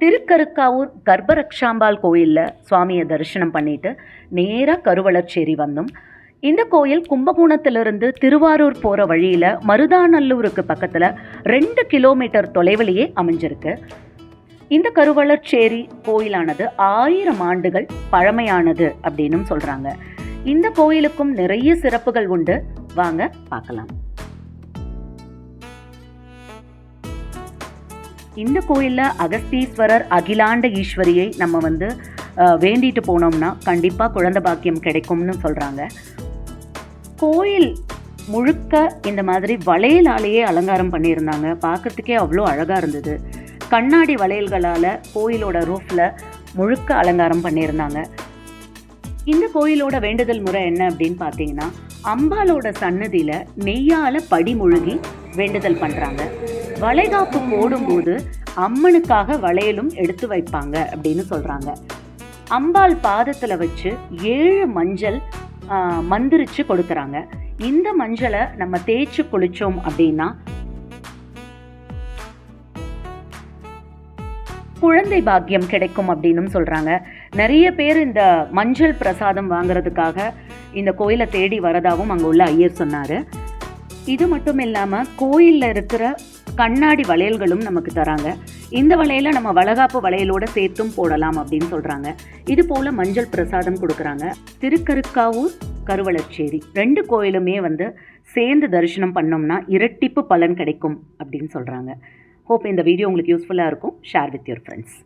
திருக்கருக்காவூர் கர்ப்பரக்ஷாம்பாள் கோயிலில் சுவாமியை தரிசனம் பண்ணிட்டு நேராக கருவளச்சேரி வந்தோம். இந்த கோயில் கும்பகோணத்திலிருந்து திருவாரூர் போகிற வழியில் மருதாநல்லூருக்கு பக்கத்தில் 2 கிலோமீட்டர் தொலைவிலேயே அமைஞ்சிருக்கு. இந்த கருவளச்சேரி கோயிலானது 1000 ஆண்டுகள் பழமையானது அப்படின்னு சொல்கிறாங்க. இந்த கோயிலுக்கும் நிறைய சிறப்புகள் உண்டு, வாங்க பார்க்கலாம். இந்த கோயிலில் அகஸ்தீஸ்வரர் அகிலாண்ட ஈஸ்வரியை நம்ம வேண்டிட்டு போனோம்னா கண்டிப்பாக குழந்தை பாக்கியம் கிடைக்கும்னு சொல்கிறாங்க. கோயில் முழுக்க இந்த மாதிரி வளையலாலேயே அலங்காரம் பண்ணியிருந்தாங்க. பார்க்குறதுக்கே அவ்வளோ அழகாக இருந்தது. கண்ணாடி வளையல்களால் கோயிலோட ரூஃபில் முழுக்க அலங்காரம் பண்ணியிருந்தாங்க. இந்த கோயிலோட வேண்டுதல் முறை என்ன அப்படின்னு பார்த்தீங்கன்னா, அம்பாலோட சன்னதியில் நெய்யால் படி முழுகி வேண்டுதல் பண்ணுறாங்க. வளைகாப்பு போடும்போது அம்மனுக்காக வளையலும் எடுத்து வைப்பாங்க அப்படின்னு சொல்கிறாங்க. அம்பாள் பாதத்தில் வச்சு 7 மஞ்சள் மந்திரிச்சு கொடுக்குறாங்க. இந்த மஞ்சளை நம்ம தேய்ச்சி குளித்தோம் அப்படின்னா குழந்தை பாக்கியம் கிடைக்கும் அப்படின்னு சொல்கிறாங்க. நிறைய பேர் இந்த மஞ்சள் பிரசாதம் வாங்கிறதுக்காக இந்த கோயிலை தேடி வரதாகவும் அங்கே உள்ள ஐயர் சொன்னார். இது மட்டும் இல்லாமல் கோயிலில் இருக்கிற கண்ணாடி வளையல்களும் நமக்கு தராங்க. இந்த வளையலை நம்ம வளகாப்பு வளையலோடு சேர்த்தும் போடலாம் அப்படின்னு சொல்கிறாங்க. இது போல் மஞ்சள் பிரசாதம் கொடுக்குறாங்க. திருக்கருக்காவூர் கருவளச்சேரி 2 கோயிலுமே சேர்ந்து தரிசனம் பண்ணோம்னா இரட்டிப்பு பலன் கிடைக்கும் அப்படின்னு சொல்கிறாங்க. ஹோப் இந்த வீடியோ உங்களுக்கு யூஸ்ஃபுல்லாக இருக்கும். Share with your friends.